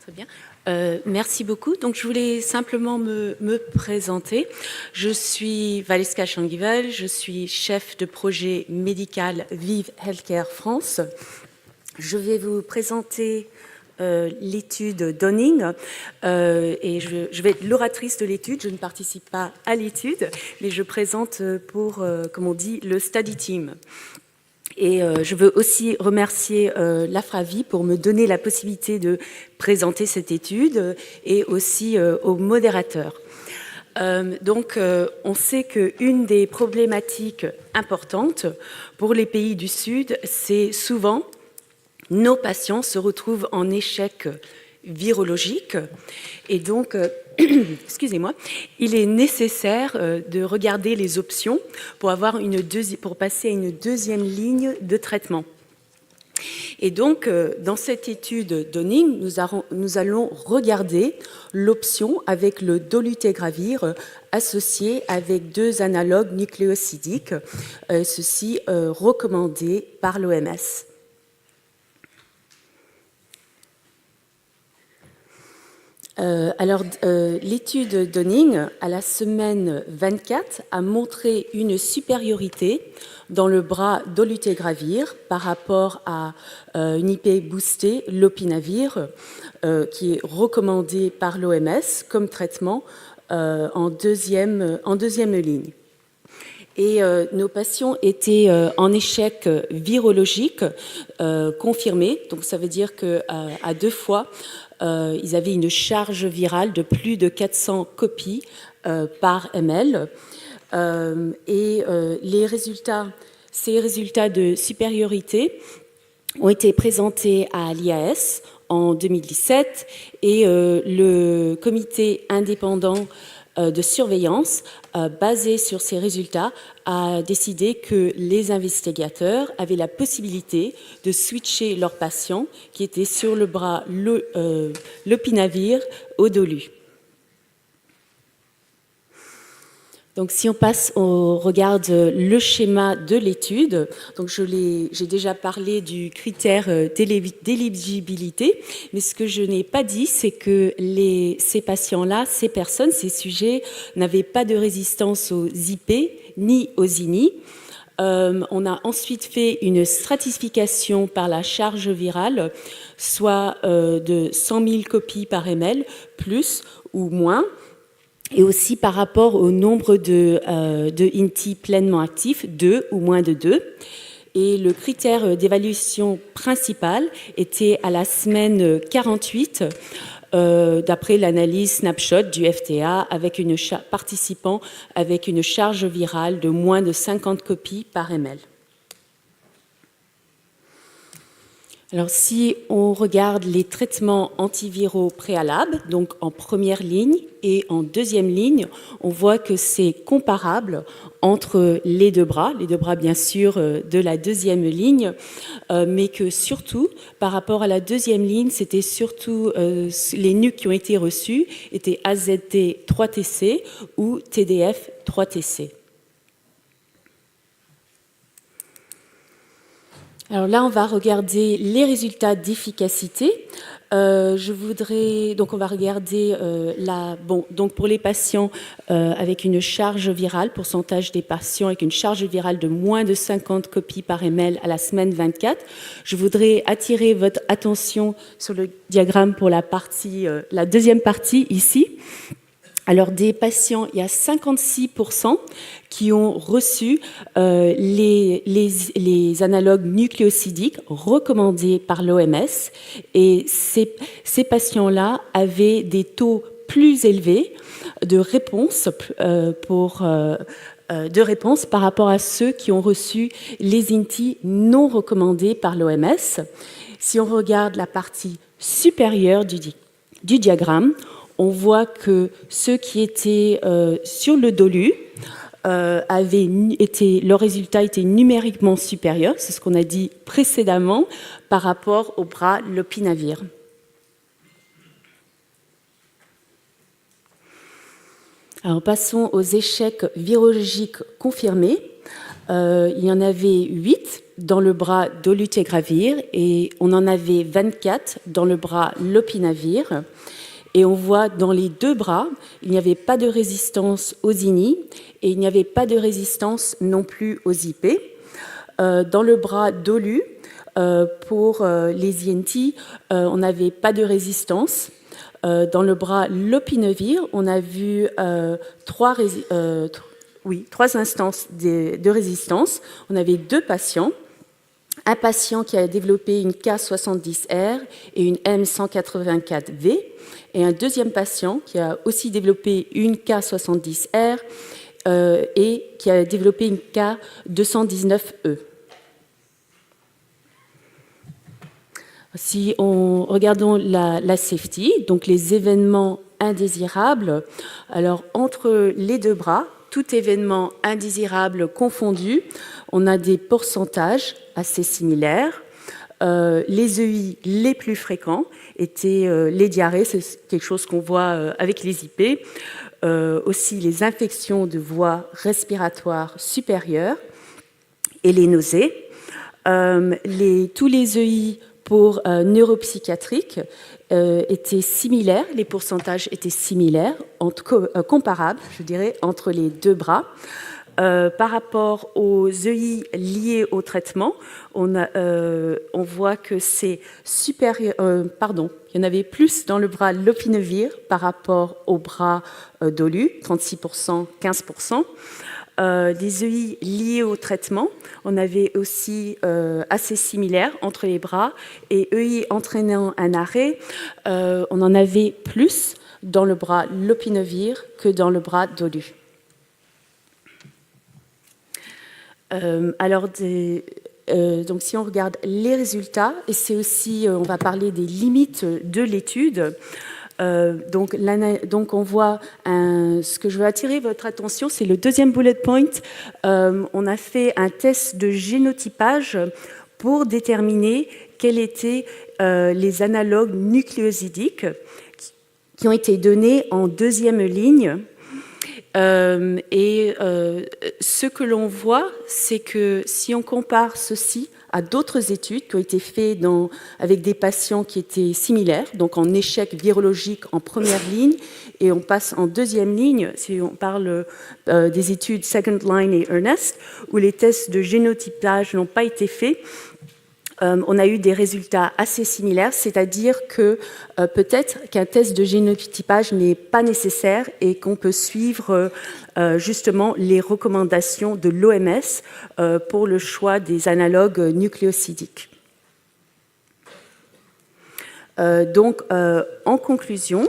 Très bien. Merci beaucoup. Donc, je voulais simplement me présenter. Je suis Valeska Changival, je suis chef de projet médical Vive Healthcare France. Je vais vous présenter l'étude Donning et je vais être l'oratrice de l'étude. Je ne participe pas à l'étude, mais je présente pour, comme on dit, le study team. Et je veux aussi remercier l'AFRAVI pour me donner la possibilité de présenter cette étude et aussi aux modérateurs. On sait qu'une des problématiques importantes pour les pays du Sud, c'est souvent nos patients se retrouvent en échec virologique et donc, excusez-moi, il est nécessaire de regarder les options pour passer à une deuxième ligne de traitement. Et donc, dans cette étude Donning, nous allons regarder l'option avec le dolutegravir associé avec 2 analogues nucléosidiques, ceci recommandé par l'OMS. L'étude Donning, à la semaine 24, a montré une supériorité dans le bras dolutegravir par rapport à une IP boostée, lopinavir, qui est recommandé par l'OMS comme traitement en deuxième ligne. Et nos patients étaient en échec virologique confirmé, donc ça veut dire qu'à 2 fois, ils avaient une charge virale de plus de 400 copies par ml. Ces résultats de supériorité ont été présentés à l'IAS en 2017 et le comité indépendant de surveillance basé sur ces résultats a décidé que les investigateurs avaient la possibilité de switcher leurs patients qui étaient sur le bras lopinavir au dolu. Donc, si on regarde le schéma de l'étude, donc j'ai déjà parlé du critère d'éligibilité, mais ce que je n'ai pas dit, c'est que ces patients-là, ces sujets, n'avaient pas de résistance aux IP ni aux INI. On a ensuite fait une stratification par la charge virale, soit de 100 000 copies par ml, plus ou moins, et aussi par rapport au nombre de INTI pleinement actifs, 2 ou moins de 2. Et le critère d'évaluation principal était à la semaine 48, d'après l'analyse snapshot du FTA, avec participant avec une charge virale de moins de 50 copies par ml. Alors, si on regarde les traitements antiviraux préalables, donc en première ligne et en deuxième ligne, on voit que c'est comparable entre les deux bras bien sûr de la deuxième ligne, mais que surtout, par rapport à la deuxième ligne, c'était surtout les NUC qui ont été reçus étaient AZT 3TC ou TDF 3TC. Alors là, on va regarder les résultats d'efficacité. Donc on va regarder donc pour les patients avec une charge virale, pourcentage des patients avec une charge virale de moins de 50 copies par ml à la semaine 24. Je voudrais attirer votre attention sur le diagramme pour la deuxième partie ici. Alors, des patients, il y a 56% qui ont reçu les analogues nucléosidiques recommandés par l'OMS. Et ces patients-là avaient des taux plus élevés de réponse par rapport à ceux qui ont reçu les INTI non recommandés par l'OMS. Si on regarde la partie supérieure du diagramme, on voit que ceux qui étaient sur le dolu leurs résultats étaient numériquement supérieurs, c'est ce qu'on a dit précédemment, par rapport au bras lopinavir. Alors passons aux échecs virologiques confirmés. Il y en avait 8 dans le bras dolutegravir et on en avait 24 dans le bras lopinavir. Et on voit dans les 2 bras, il n'y avait pas de résistance aux INI et il n'y avait pas de résistance non plus aux IP. Dans le bras dolu, pour les INT, on n'avait pas de résistance. Dans le bras lopinavir, on a vu 3 instances de résistance. On avait 2 patients. Un patient qui a développé une K70R et une M184V, et un deuxième patient qui a aussi développé une K70R et qui a développé une K219E. Si on regardons la safety, donc les événements indésirables, alors entre les 2 bras, tout événement indésirable confondu, on a des pourcentages assez similaires. Les EI les plus fréquents étaient les diarrhées, c'est quelque chose qu'on voit avec les IP, aussi les infections de voies respiratoires supérieures et les nausées. Tous les EI pour neuropsychiatriques étaient similaires, les pourcentages étaient similaires, comparables, je dirais, entre les 2 bras. Par rapport aux EI liés au traitement, on voit que c'est supérieur. Il y en avait plus dans le bras lopinavir par rapport au bras dolu, 36%, 15%. Des EI liés au traitement, on avait aussi assez similaires entre les bras, et EI entraînant un arrêt, on en avait plus dans le bras lopinavir que dans le bras dolu. Donc si on regarde les résultats, et c'est aussi, on va parler des limites de l'étude. Donc on voit, ce que je veux attirer votre attention, c'est le deuxième bullet point. On a fait un test de génotypage pour déterminer quels étaient les analogues nucléosidiques qui ont été donnés en 2e ligne. Ce que l'on voit, c'est que si on compare ceci à d'autres études qui ont été faites avec des patients qui étaient similaires, donc en échec virologique en première ligne, et on passe en 2e ligne, si on parle des études Second Line et Earnest, où les tests de génotypage n'ont pas été faits, on a eu des résultats assez similaires, c'est-à-dire que peut-être qu'un test de génotypage n'est pas nécessaire et qu'on peut suivre justement les recommandations de l'OMS pour le choix des analogues nucléosidiques. Donc, en conclusion,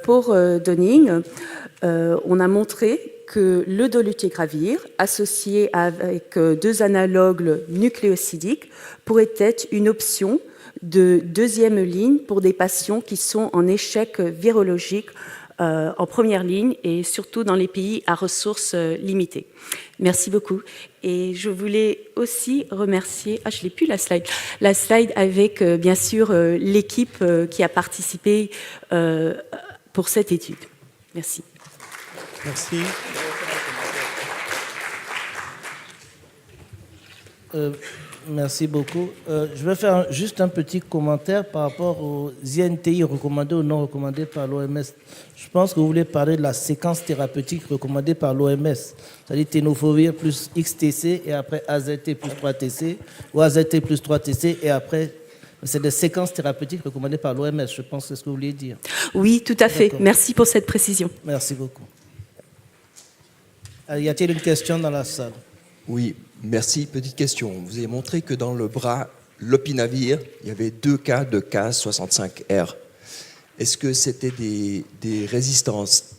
pour Dunning, on a montré que le dolutegravir, associé avec 2 analogues nucléosidiques, pourrait être une option de 2e ligne pour des patients qui sont en échec virologique en première ligne et surtout dans les pays à ressources limitées. Merci beaucoup. Et je voulais aussi remercier, je n'ai plus la slide avec bien sûr l'équipe qui a participé pour cette étude. Merci. Merci. Merci beaucoup. Je vais faire juste un petit commentaire par rapport aux INTI recommandés ou non recommandés par l'OMS. Je pense que vous voulez parler de la séquence thérapeutique recommandée par l'OMS, c'est-à-dire tenofovir plus XTC et après AZT plus 3TC, ou AZT plus 3TC et après... C'est des séquences thérapeutiques recommandées par l'OMS, je pense que c'est ce que vous vouliez dire. Oui, tout à fait. Merci pour cette précision. Merci beaucoup. Y a-t-il une question dans la salle? Oui, merci. Petite question. Vous avez montré que dans le bras lopinavir, il y avait 2 cas de K65R. Est-ce que c'était des résistances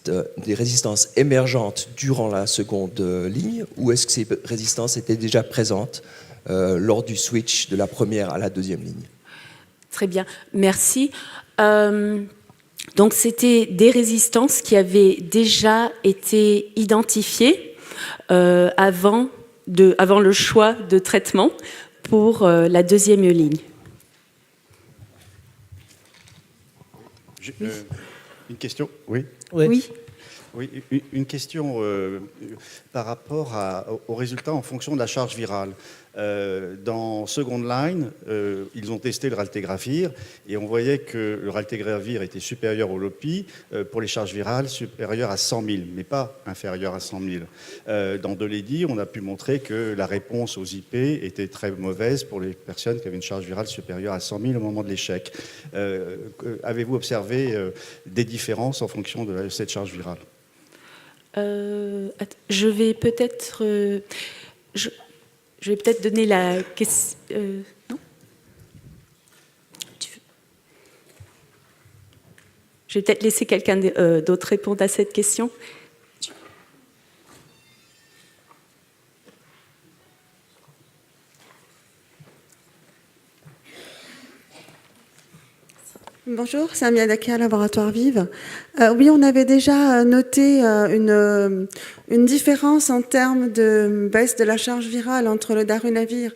émergentes durant la seconde ligne, ou est-ce que ces résistances étaient déjà présentes lors du switch de la première à la 2e ligne? Très bien, merci. Donc, c'était des résistances qui avaient déjà été identifiées avant le choix de traitement pour la 2e ligne. Une question? Oui. Oui. Oui, une question par rapport aux résultats en fonction de la charge virale. Dans Second Line, ils ont testé le raltegravir et on voyait que le raltegravir était supérieur au LOPI pour les charges virales supérieures à 100 000, mais pas inférieures à 100 000. Dans Doledi, on a pu montrer que la réponse aux IP était très mauvaise pour les personnes qui avaient une charge virale supérieure à 100 000 au moment de l'échec. Avez-vous observé des différences en fonction de cette charge virale? Je vais peut-être je vais peut-être donner la question. Non, je vais peut-être laisser quelqu'un d'autre répondre à cette question. Bonjour, Samia Dakia, Laboratoire Vive. Oui, on avait déjà noté une différence en termes de baisse de la charge virale entre le darunavir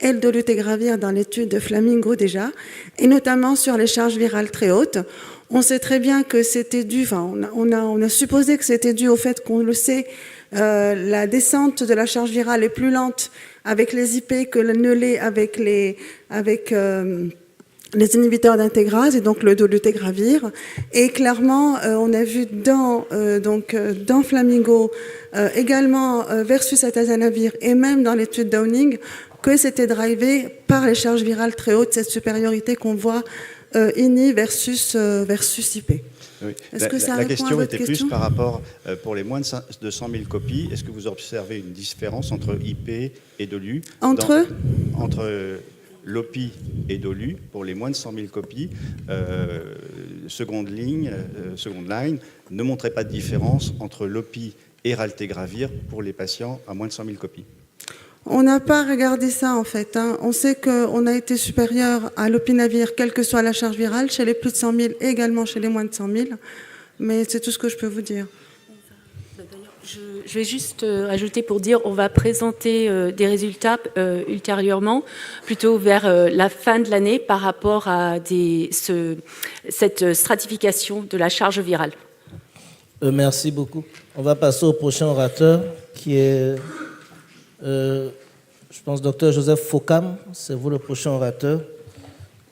et le dolutegravir dans l'étude de Flamingo déjà, et notamment sur les charges virales très hautes. On sait très bien que c'était dû, enfin, on a supposé que c'était dû au fait qu'on le sait, la descente de la charge virale est plus lente avec les IP que ne l'est avec les inhibiteurs d'intégrase et donc le dolutegravir. Et clairement, on a vu dans Flamingo, également versus atazanavir et même dans l'étude Downing, que c'était drivé par les charges virales très hautes, cette supériorité qu'on voit INI versus IP. Oui. Est-ce que ça la répond à question votre était question plus par rapport, pour les moins de 100 000 copies, est-ce que vous observez une différence entre IP et DOLU Entre LOPI et DOLU, pour les moins de 100 000 copies, Second Line ne montrait pas de différence entre LOPI et raltegravir pour les patients à moins de 100 000 copies. On n'a pas regardé ça en fait. On sait qu'on a été supérieur à l'opinavir, quelle que soit la charge virale, chez les plus de 100 000 et également chez les moins de 100 000. Mais c'est tout ce que je peux vous dire. Je vais juste rajouter pour dire on va présenter des résultats ultérieurement, plutôt vers la fin de l'année par rapport à cette stratification de la charge virale. Merci beaucoup. On va passer au prochain orateur qui est, je pense, Dr Joseph Fokam. C'est vous le prochain orateur.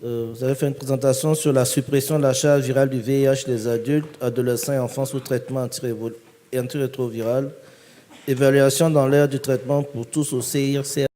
Vous avez fait une présentation sur la suppression de la charge virale du VIH des adultes, adolescents et enfants sous traitement antirétroviral. Évaluation dans l'ère du traitement pour tous au CIRC.